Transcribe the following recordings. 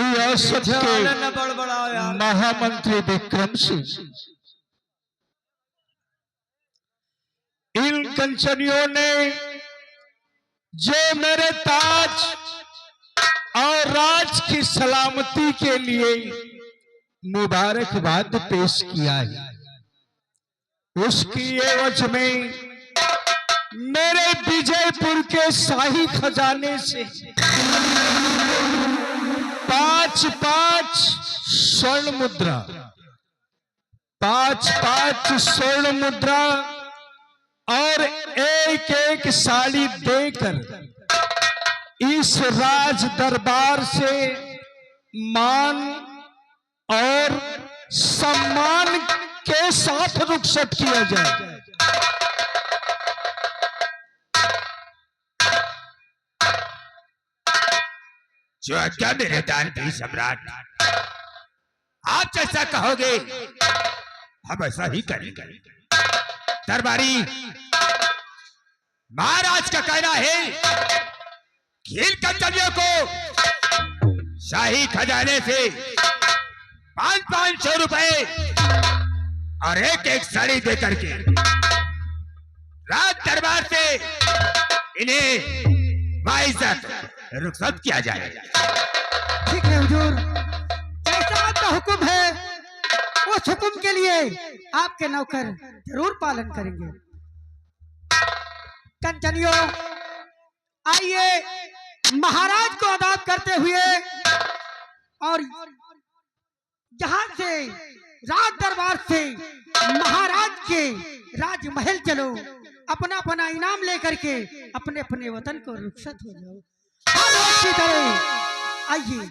रियासत के महामंत्री विक्रम सिंह, इन कंचनियों ने जो मेरे ताज और राज की सलामती के लिए मुबारकबाद पेश किया है, उसकी एवज में मेरे विजयपुर के शाही खजाने से 5-5 स्वर्ण मुद्रा, 5-5 स्वर्ण मुद्रा और एक साड़ी देकर इस राज दरबार से मान और सम्मान के साथ रुखसत किया जाए। जो आज्ञा मेरे दानवीर सम्राट, आप जैसा कहोगे हम ऐसा ही करेंगे। दरबारी महाराज का कहना है कि इन कंचनियों को शाही खजाने से 500 रुपए और एक साड़ी देकर के राज दरबार से इन्हें बाइज्जत रुखसत किया जाए। ठीक है हुजूर, जैसा आपका हुक्म है उस हुक्म के लिए आपके नौकर जरूर पालन करेंगे। कंचनियों, आइए महाराज को आदाब करते हुए और जहां से राज दरबार से महाराज के राजमहल चलो, अपना अपना इनाम लेकर के अपने अपने वतन को रुखसत हो जाओ। अच्छी तरह आइए।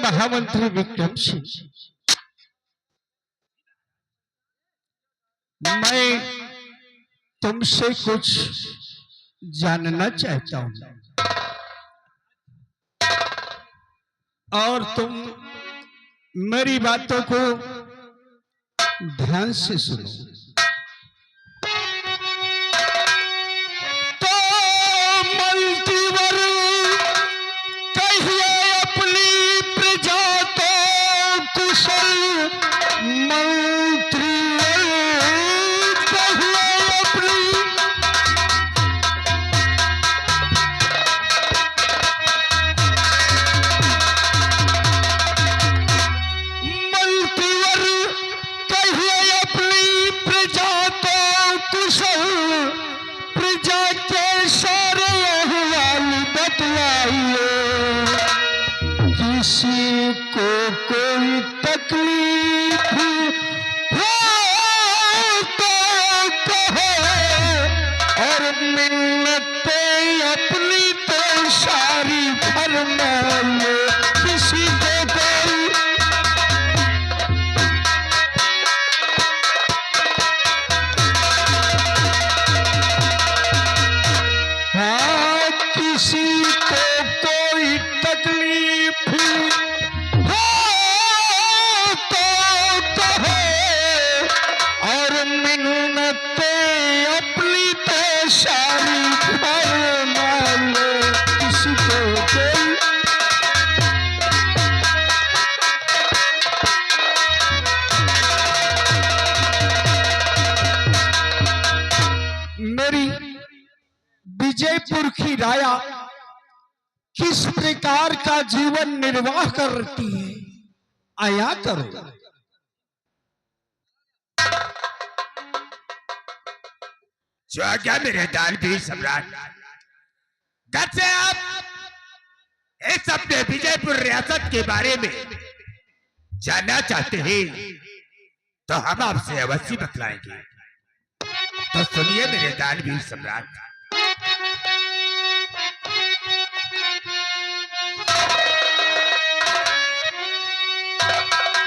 महामंत्री विक्रम सिंह, मैं तुमसे कुछ जानना चाहता हूं और तुम मेरी बातों को ध्यान से सुनो। किसी को कोई तकलीफ हो तो कहो, और मिन्नतें अपनी तो सारी फरमा लो। किसी को कोई हाँ, किसी को कोई तकलीफ हो तो कहो, और मिन्नतें अपनी तो सारी फरमा लो। किसी को कोई मेरी विजयपुर की राया किस प्रकार का जीवन निर्वाह करती है, आया करो। जो आज्ञा मेरे दानवीर सम्राट। गत से आप इस अपने विजयपुर रियासत के बारे में जानना चाहते हैं तो हम आपसे अवश्य बतलाएंगे। तो सुनिए मेरे दानवीर सम्राट।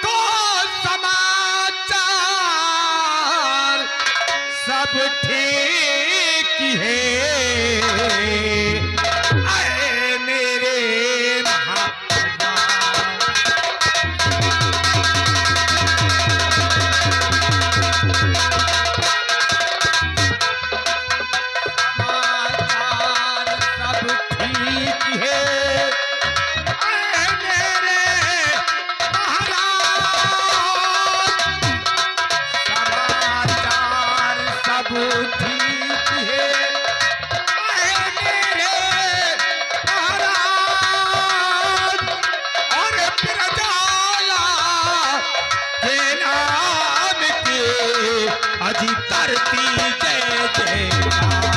तो समाचार सब ठीक है। आए मेरे महाराज, धरती जय जयकार।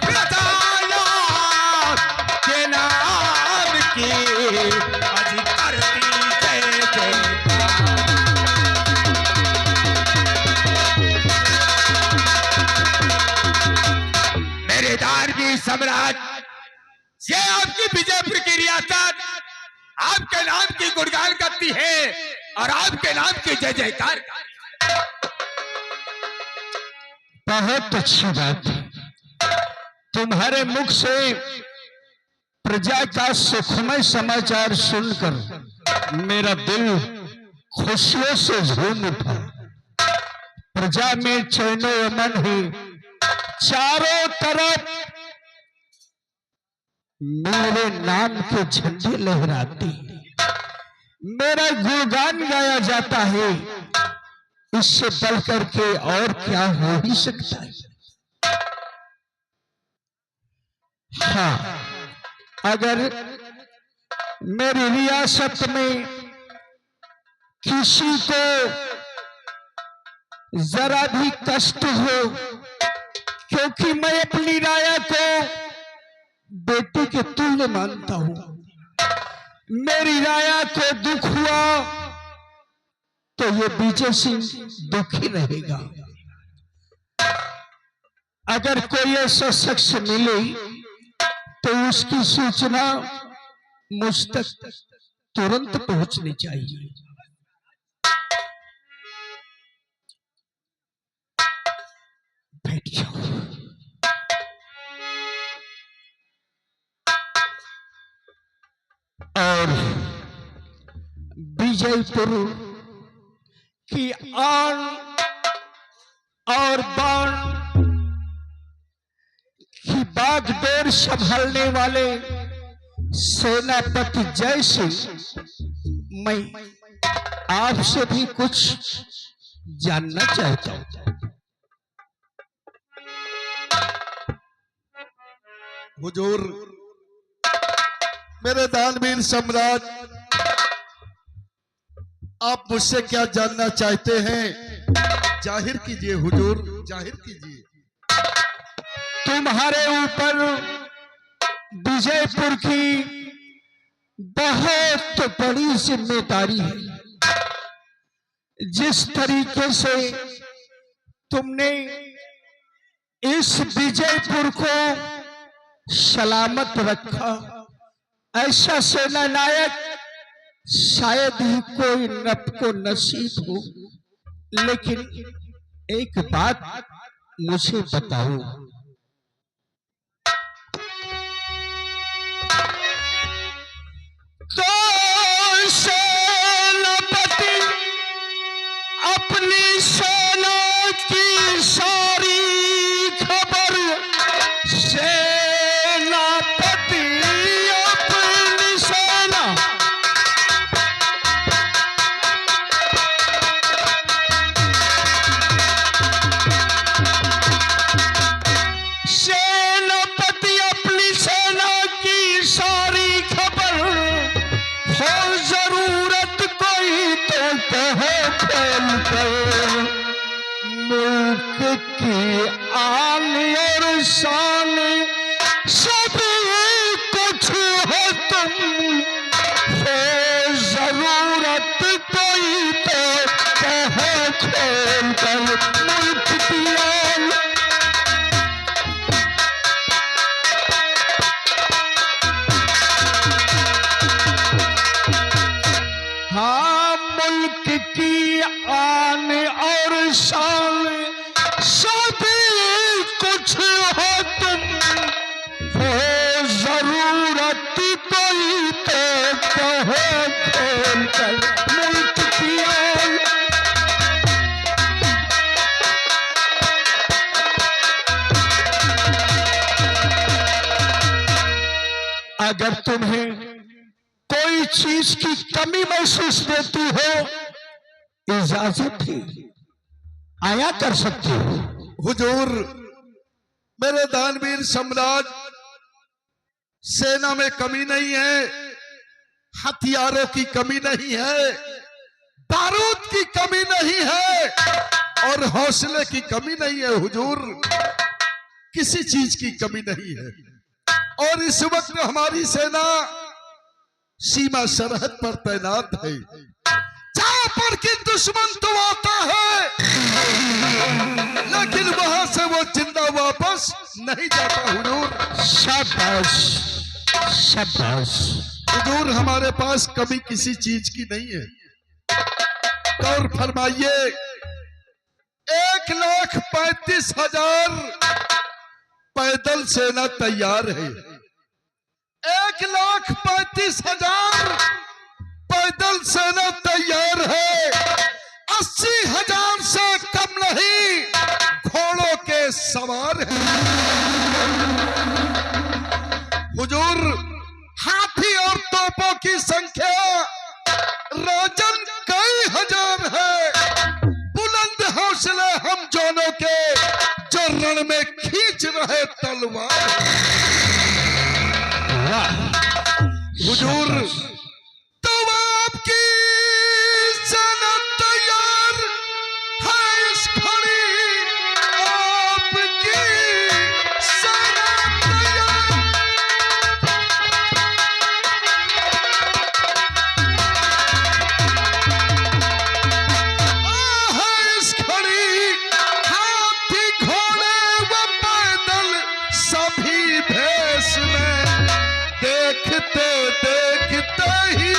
प्रजाला के नाम की अज धरती जय जयकार। मेरे दानवीर सम्राट, ये आपकी विजयपुर की रियासत आपके नाम की गुणगान करती है और आपके नाम की जय जयकार। बहुत अच्छी बात है। तुम्हारे मुख से प्रजा का सुखमय समाचार सुनकर मेरा दिल खुशियों से झूम उठा। प्रजा में चैनो अमन है, चारों तरफ मेरे नाम के झंडे लहराते, मेरा गुणगान गाया जाता है। इससे बढ़कर के और क्या हो ही सकता है। हाँ, अगर मेरी रियासत में किसी को जरा भी कष्ट हो, क्योंकि मैं अपनी राया को बेटी के तुल्य मानता हूं, मेरी राया को दुख हुआ तो ये विजय सिंह दुखी रहेगा। अगर कोई ऐसा शख्स मिले तो उसकी सूचना मुझ तक तुरंत पहुंचनी चाहिए। बैठ जाओ। और विजयपुर की आन और बाण की बागडोर संभालने वाले सेनापति जय सिंह, मैं आपसे भी कुछ जानना चाहता हूं। हुजूर, मेरे दानवीर सम्राट, आप मुझसे क्या जानना चाहते हैं जाहिर कीजिए हुजूर, जाहिर कीजिए। तुम्हारे ऊपर विजयपुर की बहुत बड़ी जिम्मेदारी है। जिस तरीके से तुमने इस विजयपुर को सलामत रखा, ऐसा सेना नायक शायद ही कोई नब को नसीब हो। लेकिन एक बात मुझे बताओ, तो सेनापति अपनी सेना की सारी खबर, सेनापति अपनी सेना सेनापति अपनी सेना की सारी खबर, हो जरूरत कोई तो कहे खोल कर, मुल्क की आन और शान सभी कुछ हो तुम, हो जरूरत कोई तो कहे खोल कर, मुल्क की आन। हाँ, मुल्क की आन और शान सभी कुछ हो तुम, हो जरूरत कोई तो कहो खोल कर, मुल्क की आन। अगर तुम्हें कोई चीज की कमी महसूस देती हो, इजाजत है, आया कर सकती हो। हुजूर, मेरे दानवीर सम्राट, सेना में कमी नहीं है, हथियारों की कमी नहीं है, बारूद की कमी नहीं है और हौसले की कमी नहीं है। हुजूर, किसी चीज की कमी नहीं है। और इस वक्त हमारी सेना सीमा सरहद पर तैनात है। जहां पर कि दुश्मन तो आता है, लेकिन वहां से वो जिंदा वापस नहीं जाता। हुजूर शाबाश, शाबाश। हुजूर, हमारे पास कमी किसी चीज की नहीं है। गौर फरमाइए, 1,35,000 पैदल सेना तैयार है। 1,35,000 पैदल सेना तैयार है। 80,000 से कम नहीं घोड़ों के सवार हैं। हुजूर, हाथी और तोपों की संख्या राजन कई हजार है। बुलंद हौसले हम दोनों के, जो रण में खींच रहे तलवार। हुजूर, तो आपकी सेना तैयार है। इस घड़ी आपकी सेना तैयार। है इस घड़ी हाथी घोड़े व पैदल सभी भेष में। देखते देखते ही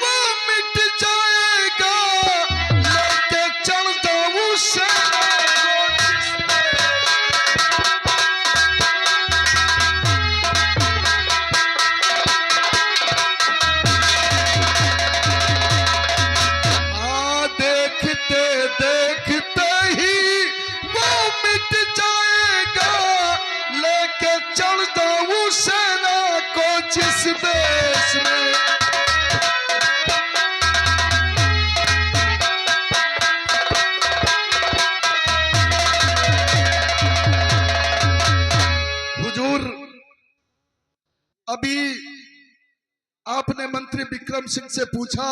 वो मिट जाएगा, लेके चल दो सेना को। देखते देखते ही वो मिट जाएगा, लेके चल दो सेना को जिस देश में। हुजूर, अभी आपने मंत्री विक्रम सिंह से पूछा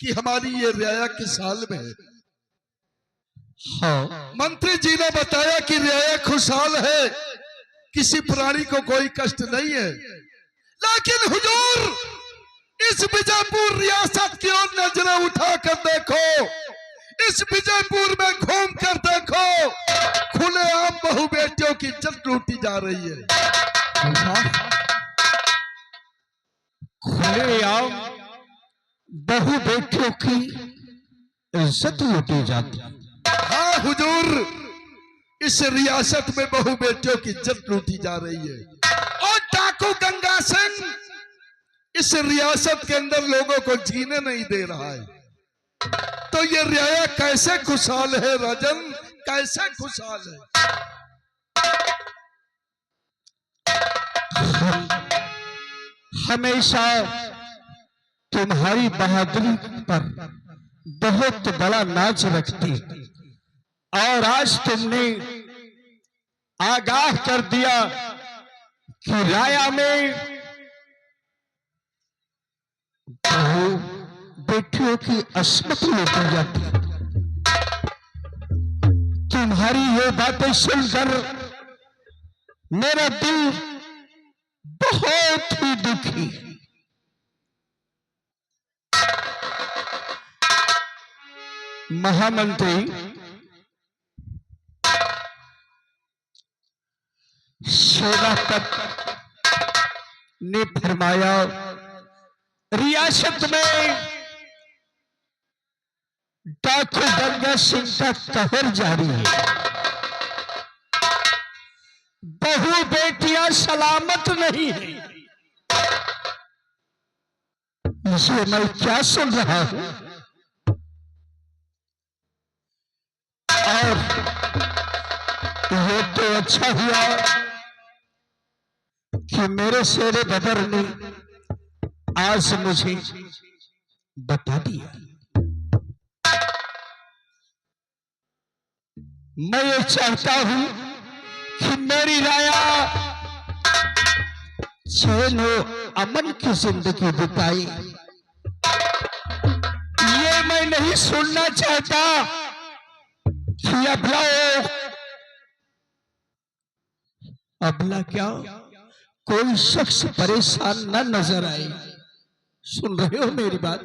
कि हमारी ये रियाया किस हाल में है। हाँ मंत्री जी ने बताया कि रियाया खुशहाल है, किसी प्राणी को कोई कष्ट नहीं है। लेकिन हुजूर, इस विजयपुर रियासत की ओर नजरें उठाकर देखो, इस विजयपुर में घूम कर देखो, खुलेआम बहु बेटियों की इज्जत लूटी जा रही है। खुलेआम बहु बेटियों की इज्जत लूटी जाती। हाँ हुजूर, इस रियासत में बहु बेटियों की इज्जत लूटी जा रही है। और डाकू गंगा सिंह इस रियासत के अंदर लोगों को जीने नहीं दे रहा है। तो ये रियाया कैसे खुशहाल है राजन, कैसे खुशहाल है? हमेशा तुम्हारी बहादुरी पर बहुत बड़ा नाच रखती, और आज तुमने आगाह कर दिया कि राया में बहु बेटियों की अस्मत लूटी जाती। तुम्हारी ये बातें सुनकर मेरा दिल बहुत ही दुखी। महामंत्री सेनापति ने फरमाया, रियासत में डाकू गंगा सिंह का कहर जारी है। बहु बेटियां सलामत नहीं है। इसे मैं क्या सुन रहा हूं? और ये तो अच्छा हुआ कि मेरे शेरे बदर ने आज मुझे बता दिया। मैं ये चाहता हूं कि मेरी राया चैन और अमन की जिंदगी बिताए। ये मैं नहीं सुनना चाहता कि अबला क्या कोई शख्स परेशान न नजर आए। सुन रहे हो मेरी बात?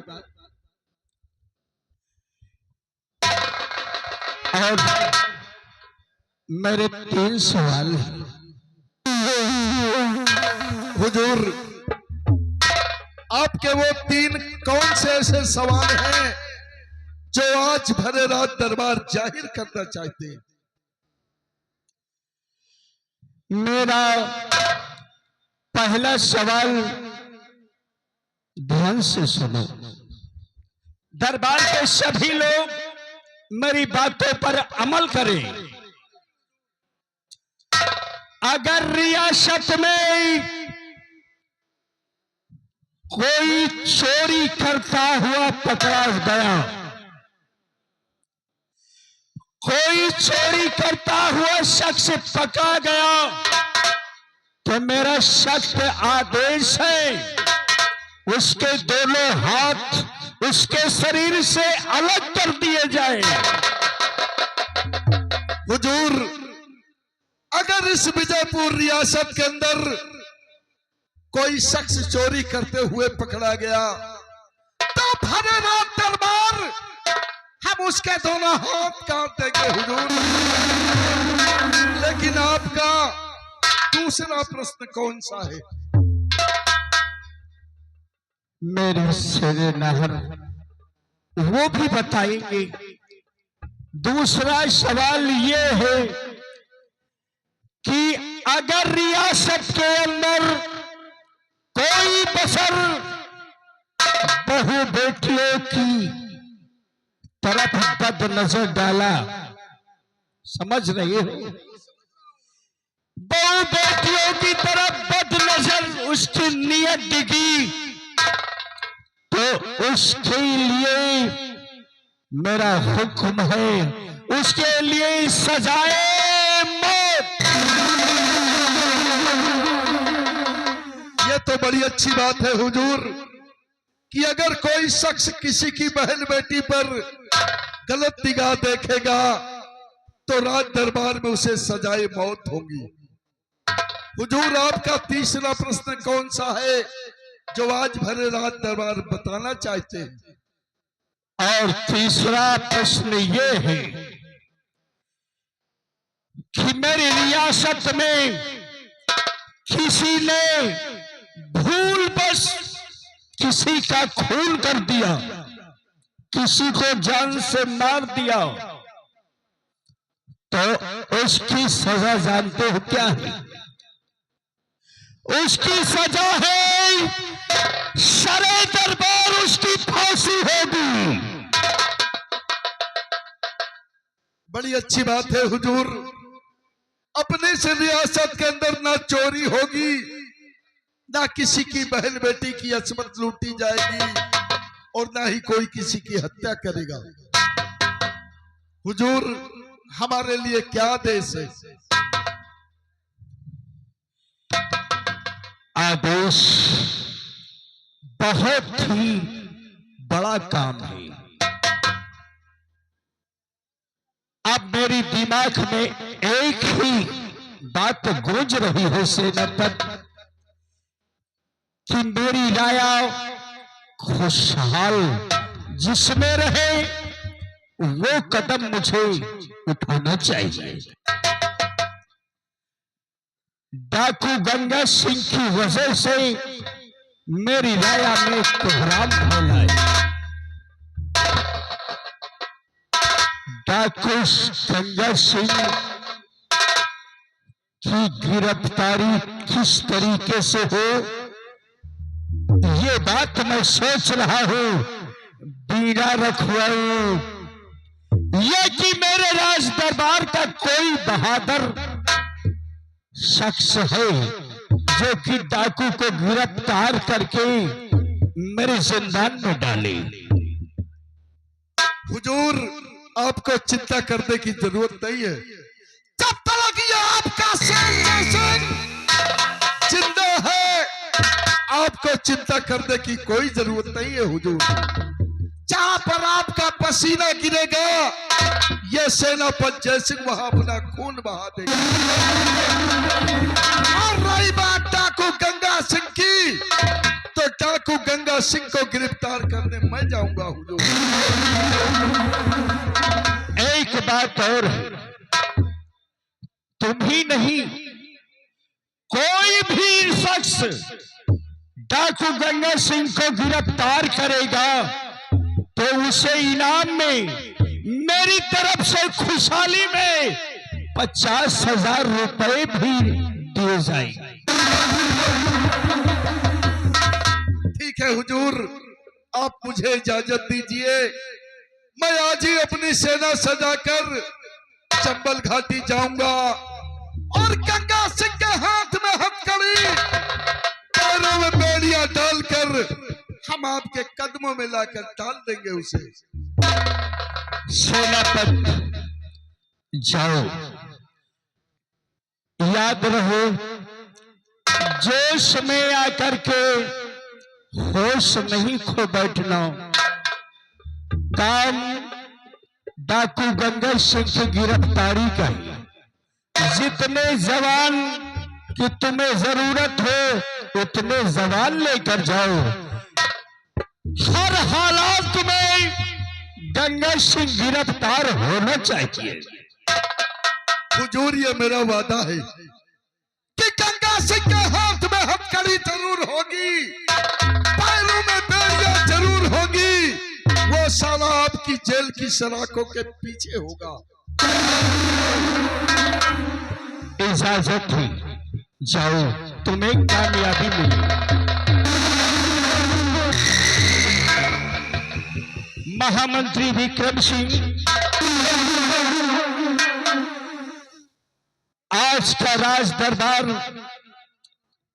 और मेरे 3 सवाल हैं। हुजूर, आपके वो 3 कौन से ऐसे सवाल हैं जो आज भरे रात दरबार जाहिर करना चाहते हैं? मेरा पहला सवाल ध्यान से सुनो। दरबार के सभी लोग मेरी बातों पर अमल करें। अगर रियासत में कोई चोरी करता हुआ पकड़ा गया, कोई चोरी करता हुआ शख्स पकड़ा गया, तो मेरा सख्त आदेश है उसके दोनों हाथ उसके शरीर से अलग कर दिए जाए। हुजूर, अगर इस विजयपुर रियासत के अंदर कोई शख्स चोरी करते हुए पकड़ा गया तो भरे रात दरबार हम उसके दोनों हाथ काट देंगे हुजूर। लेकिन आपका दूसरा प्रश्न कौन सा है? मेरे शेरे नहर वो भी बताएंगे। दूसरा सवाल ये है कि अगर रियासत के अंदर कोई बसर बहु बेटियों की तरफ बद नजर डाला, समझ रहे हो, बहु बेटियों की तरफ बद नजर उसकी नियत दिखी, तो उसके लिए मेरा हुक्म है, उसके लिए सजाए मौत। ये तो बड़ी अच्छी बात है हुजूर कि अगर कोई शख्स किसी की बहन बेटी पर गलत निगाह देखेगा तो राज दरबार में उसे सजाए मौत होगी। हुजूर, आपका तीसरा प्रश्न कौन सा है जो आज भरे राज दरबार बताना चाहते हैं? और तीसरा प्रश्न ये है कि मेरी रियासत में किसी ने भूलवश किसी का खून कर दिया, किसी को जान से मार दिया, तो उसकी सजा जानते हो क्या है? उसकी सजा है शरे दरबार, उसकी फांसी होगी। बड़ी अच्छी बात है हुजूर, अपने से रियासत के अंदर ना चोरी होगी, ना किसी की बहन बेटी की असमत लूटी जाएगी, और ना ही कोई किसी की हत्या करेगा। हुजूर, हमारे लिए क्या आदेश है? आदेश बहुत ही बड़ा काम है। अब मेरी दिमाग में एक ही बात गूंज रही है सेनापति कि मेरी राया खुशहाल जिसमें रहे वो कदम मुझे उठाना चाहिए। डाकू गंगा सिंह की वजह से मेरी राया में कोहराम फैला है। डाकू गंगा सिंह की गिरफ्तारी किस तरीके से हो, ये बात मैं सोच रहा हूं। बीड़ा रखवाऊं ये कि मेरे राज दरबार का कोई बहादुर शख्स है जो कि डाकू को गिरफ्तार करके मेरे जिंदान में डाले। हुजूर, आपको चिंता करने की जरूरत नहीं है। जब तक ये आपका सिंह जिंदा है, आपको चिंता करने की कोई जरूरत नहीं है हुजूर। जहां पर आपका पसीना गिरेगा, ये सेनापति जयसिंह वहां अपना खून बहा देगा। और रही बात डाकू गंगा सिंह की, तो डाकू गंगा सिंह को गिरफ्तार करने मैं जाऊंगा हुजूर। एक बात और है, तुम ही नहीं कोई भी शख्स डाकू गंगा सिंह को गिरफ्तार करेगा तो उसे इनाम में मेरी तरफ से खुशहाली में 50,000 रुपए भी दिए जाएंगे। ठीक है हुजूर, आप मुझे इजाजत दीजिए। मैं आज ही अपनी सेना सजाकर चंबल घाटी जाऊंगा और गंगा सिंह के हाथ में हथकड़ी, पैरों में बेड़ियां डालकर हम आपके कदमों में लाकर डाल देंगे उसे। सेनापति जाओ, याद रहो जोश में आकर के होश नहीं खो बैठना। काम डाकू गंगा सिंह की गिरफ्तारी का है। जितने जवान की तुम्हें जरूरत हो उतने जवान लेकर जाओ। हर हालात में गंगा सिंह गिरफ्तार होना चाहिए। हुजूर, ये मेरा वादा है कि गंगा सिंह के हाथ में हथकड़ी जरूर होगी, पैरों में बेड़ियां जरूर होगी। वो साला आपकी जेल की सलाखों के पीछे होगा। इजाजत है, जाओ, तुम्हें कामयाबी मिली। महामंत्री विक्रम सिंह, आज का राज दरबार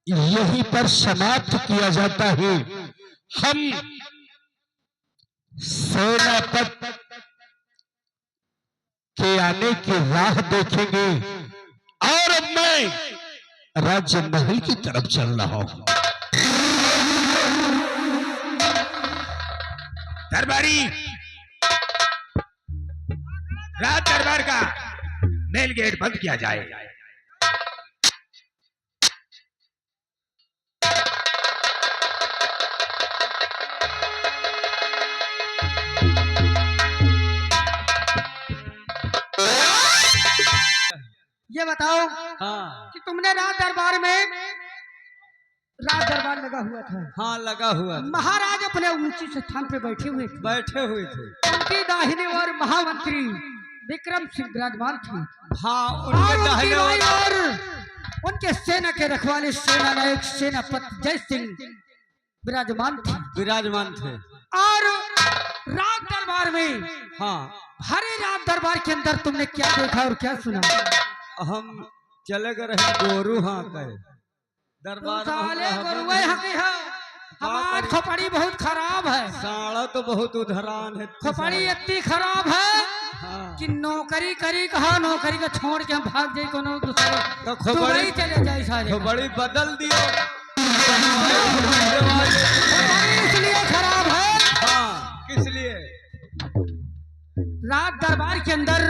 यहीं पर समाप्त किया जाता है। हम सेनापति के आने की राह देखेंगे और अब मैं राज्य महल की तरफ चल रहा हूं। दरबारी, राज दरबार का मेन गेट बंद किया जाए। ये बताओ हाँ कि तुमने राज दरबार लगा हुआ था। हाँ लगा हुआ था। महाराज अपने ऊंचे स्थान पे बैठे हुए थे। बैठे हुए थे। उनकी दाहिनी ओर महामंत्री विक्रम सिंह विराजमान थे। हाँ और उनके उनकी दाहिने बाईं ओर ओर उनके सेना के रखवाले सेना नायक सेनापति जय सिंह विराजमान थे। विराजमान थे। और राज दरबार में, हाँ हरे राज दरबार के अंदर तुमने क्या देखा और क्या सुना? हम चले गए रहे गोरू हाँ गए दरबार में हम साले रह गोरुए गए। हकी है। हमारी खोपड़ी बहुत खराब है। साड़ा तो बहुत उधरान है। खोपड़ी इतनी खराब है हाँ कि नौकरी करी कहा, नौकरी का छोड़ के हम भाग जाए कोनो दूसरे तो दुबई चले जाए सारे। खोपड़ी बदल दियो। खोपड़ी इसलिए खराब है, हाँ किस लिए? राज दरबार के अंदर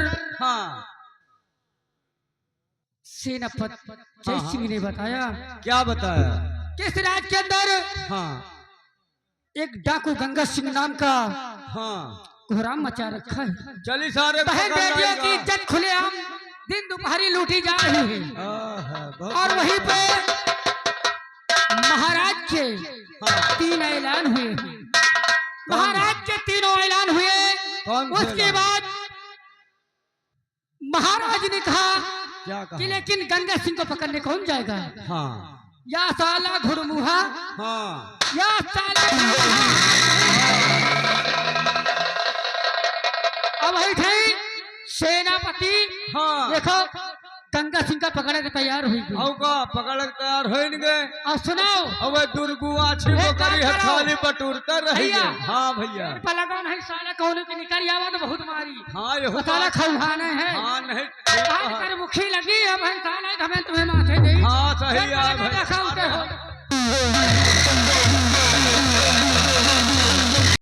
हाँ सेनापति जय सिंह ने बताया क्या बताया? किस राज के अंदर हाँ एक डाकू गंगा सिंह नाम का हाँ कोहराम मचा रखा है। चली सारे बहन पकड़ बेटियों की लाएगा। इज्जत खुलेआम दिन दोपहरी लूटी जा रही है। बहुत और वहीं पे महाराज के हाँ 3 ऐलान हुए हैं। महाराज के 3 ऐलान हुए। कौन से उसके ऐलान? बाद महाराज ने कहा क्या कि कहा? लेकिन गंगा सिंह को पकड़ने कौन जाएगा? हाँ या साला घुड़मुहा, हाँ या साला घुड़मुहा। अब वही थे सेनापति। हाँ देखो गंगा सिंह का पकड़े के तैयार हुई थी। औ का पकड़ के तैयार हो गए। और सुनाओ अब दुर्गुआ छी एक बकरी काम है करो। खाली बटूरते रह भैया। गए। हाँ भैया पलगा नहीं साला कौन की निकल आवा तो बहुत मारी। हाँ ये साला खौहाने है। हाँ नहीं आज कर मुखी लगी अब हम साला हमें तुम्हें माथे नहीं। हाँ सही है भाई।